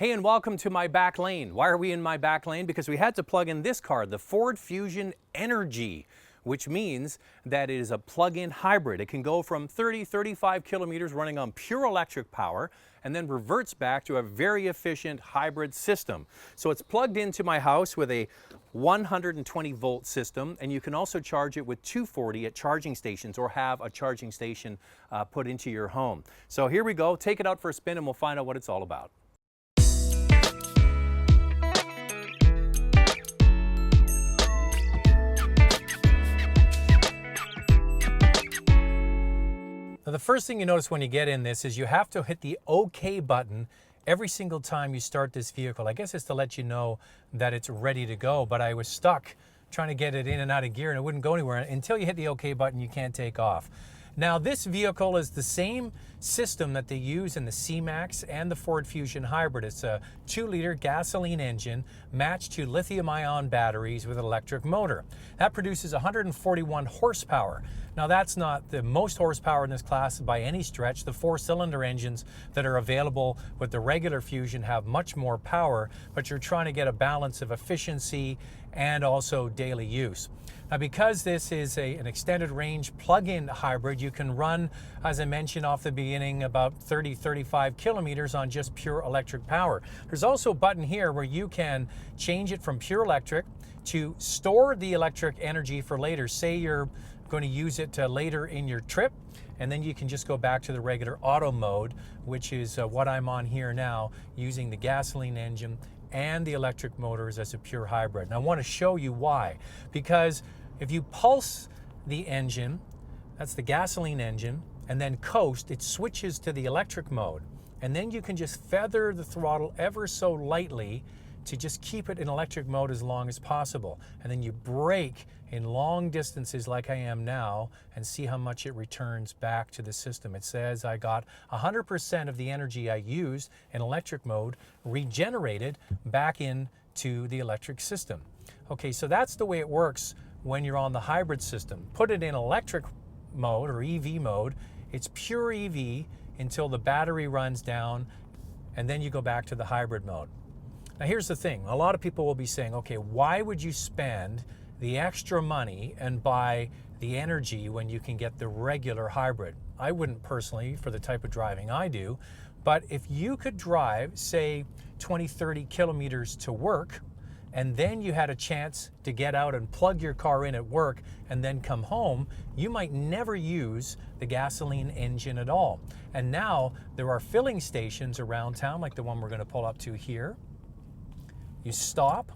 Hey, and welcome to my back lane. Why are we in my back lane? Because we had to plug in this car, the Ford Fusion Energi, which means that it is a plug-in hybrid. It can go from 35 kilometers running on pure electric power and then reverts back to a very efficient hybrid system. So it's plugged into my house with a 120 volt system, and you can also charge it with 240 at charging stations or have a charging station put into your home. So here we go, take it out for a spin and we'll find out what it's all about. Now, the first thing you notice when you get in this is you have to hit the OK button every single time you start this vehicle. I guess it's to let you know that it's ready to go, but I was stuck trying to get it in and out of gear and it wouldn't go anywhere. Until you hit the OK button, you can't take off. Now, this vehicle is the same system that they use in the C-Max and the Ford Fusion Hybrid. It's a 2-liter gasoline engine matched to lithium-ion batteries with an electric motor. That produces 141 horsepower. Now, that's not the most horsepower in this class by any stretch. The 4-cylinder engines that are available with the regular Fusion have much more power, but you're trying to get a balance of efficiency and also daily use. Now, because this is an extended range plug-in hybrid, you can run, as I mentioned off the beginning, about 35 kilometers on just pure electric power. There's also a button here where you can change it from pure electric to store the electric energy for later. Say you're going to use it later in your trip, and then you can just go back to the regular auto mode, which is what I'm on here now, using the gasoline engine and the electric motors as a pure hybrid. And I want to show you why. Because if you pulse the engine, that's the gasoline engine, and then coast, it switches to the electric mode. And then you can just feather the throttle ever so lightly to just keep it in electric mode as long as possible. And then you brake in long distances like I am now and see how much it returns back to the system. It says I got 100% of the energy I used in electric mode regenerated back into the electric system. Okay, so that's the way it works when you're on the hybrid system. Put it in electric mode or EV mode, it's pure EV until the battery runs down, and then you go back to the hybrid mode. Now, here's the thing. A lot of people will be saying, okay, why would you spend the extra money and buy the energy when you can get the regular hybrid? I wouldn't personally, for the type of driving I do, but if you could drive, say, 20-30 kilometers to work, and then you had a chance to get out and plug your car in at work and then come home, you might never use the gasoline engine at all. And now there are filling stations around town, like the one we're going to pull up to here. You stop,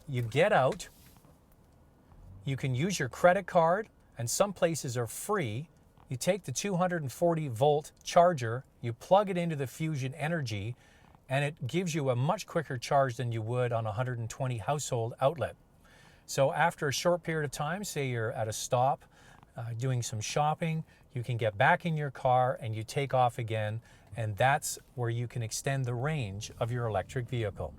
you get out, you can use your credit card, and some places are free. You take the 240 volt charger, you plug it into the Fusion Energi, and it gives you a much quicker charge than you would on a 120 household outlet. So after a short period of time, say you're at a stop, doing some shopping, you can get back in your car and you take off again, and that's where you can extend the range of your electric vehicle.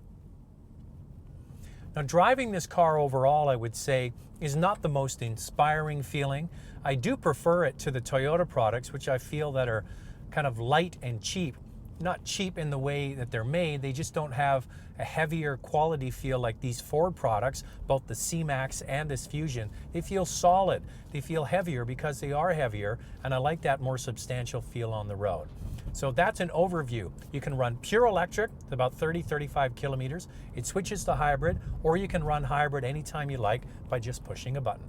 Now, driving this car overall, I would say, is not the most inspiring feeling. I do prefer it to the Toyota products, which I feel that are kind of light and cheap. Not cheap in the way that they're made, they just don't have a heavier quality feel like these Ford products, both the C-Max and this Fusion. They feel solid, they feel heavier because they are heavier, and I like that more substantial feel on the road. So that's an overview. You can run pure electric, about 30-35 kilometers. It switches to hybrid, or you can run hybrid anytime you like by just pushing a button.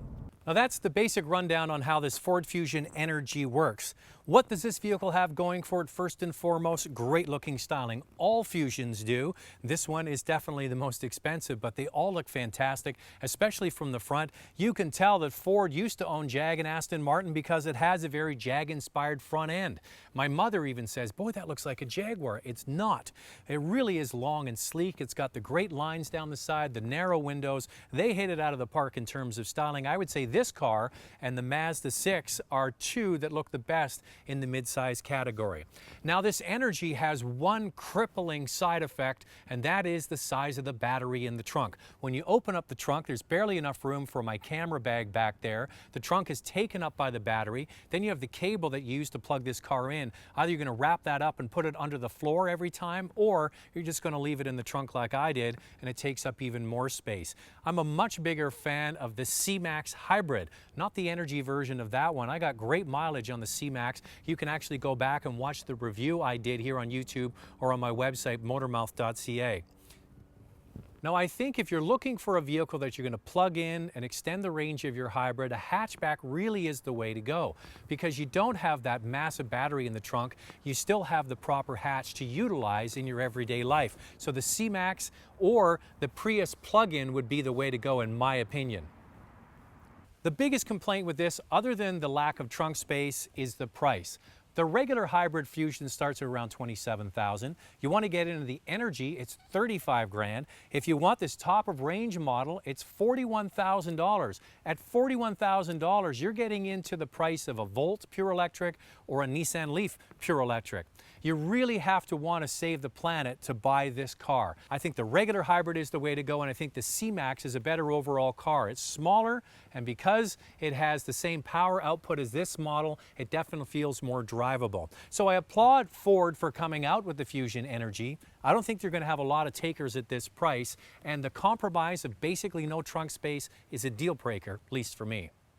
Now, that's the basic rundown on how this Ford Fusion Energi works. What does this vehicle have going for it? First and foremost, great looking styling. All Fusions do. This one is definitely the most expensive, but they all look fantastic, especially from the front. You can tell that Ford used to own Jag and Aston Martin because it has a very Jag-inspired front end. My mother even says, boy, that looks like a Jaguar. It's not. It really is long and sleek. It's got the great lines down the side, the narrow windows. They hit it out of the park in terms of styling. I would say this car and the Mazda 6 are two that look the best in the midsize category. Now this Energi has one crippling side effect, and that is the size of the battery in the trunk. When you open up the trunk, there's barely enough room for my camera bag back there. The trunk is taken up by the battery. Then you have the cable that you use to plug this car in. Either you're going to wrap that up and put it under the floor every time, or you're just going to leave it in the trunk like I did, and it takes up even more space. I'm a much bigger fan of the C-Max Hybrid, not the Energi version of that one. I got great mileage on the C-Max. You can actually go back and watch the review I did here on YouTube or on my website, motormouth.ca. Now, I think if you're looking for a vehicle that you're going to plug in and extend the range of your hybrid, a hatchback really is the way to go, because you don't have that massive battery in the trunk. You still have the proper hatch to utilize in your everyday life. So the C-Max or the Prius plug-in would be the way to go, in my opinion. The biggest complaint with this, other than the lack of trunk space, is the price. The regular hybrid Fusion starts at around $27,000. You want to get into the Energi, it's $35 grand. If you want this top of range model, it's $41,000. At $41,000, you're getting into the price of a Volt pure electric or a Nissan Leaf pure electric. You really have to want to save the planet to buy this car. I think the regular hybrid is the way to go, and I think the C-Max is a better overall car. It's smaller, and because it has the same power output as this model, it definitely feels more drivable. So I applaud Ford for coming out with the Fusion Energi. I don't think they're going to have a lot of takers at this price, and the compromise of basically no trunk space is a deal breaker, at least for me.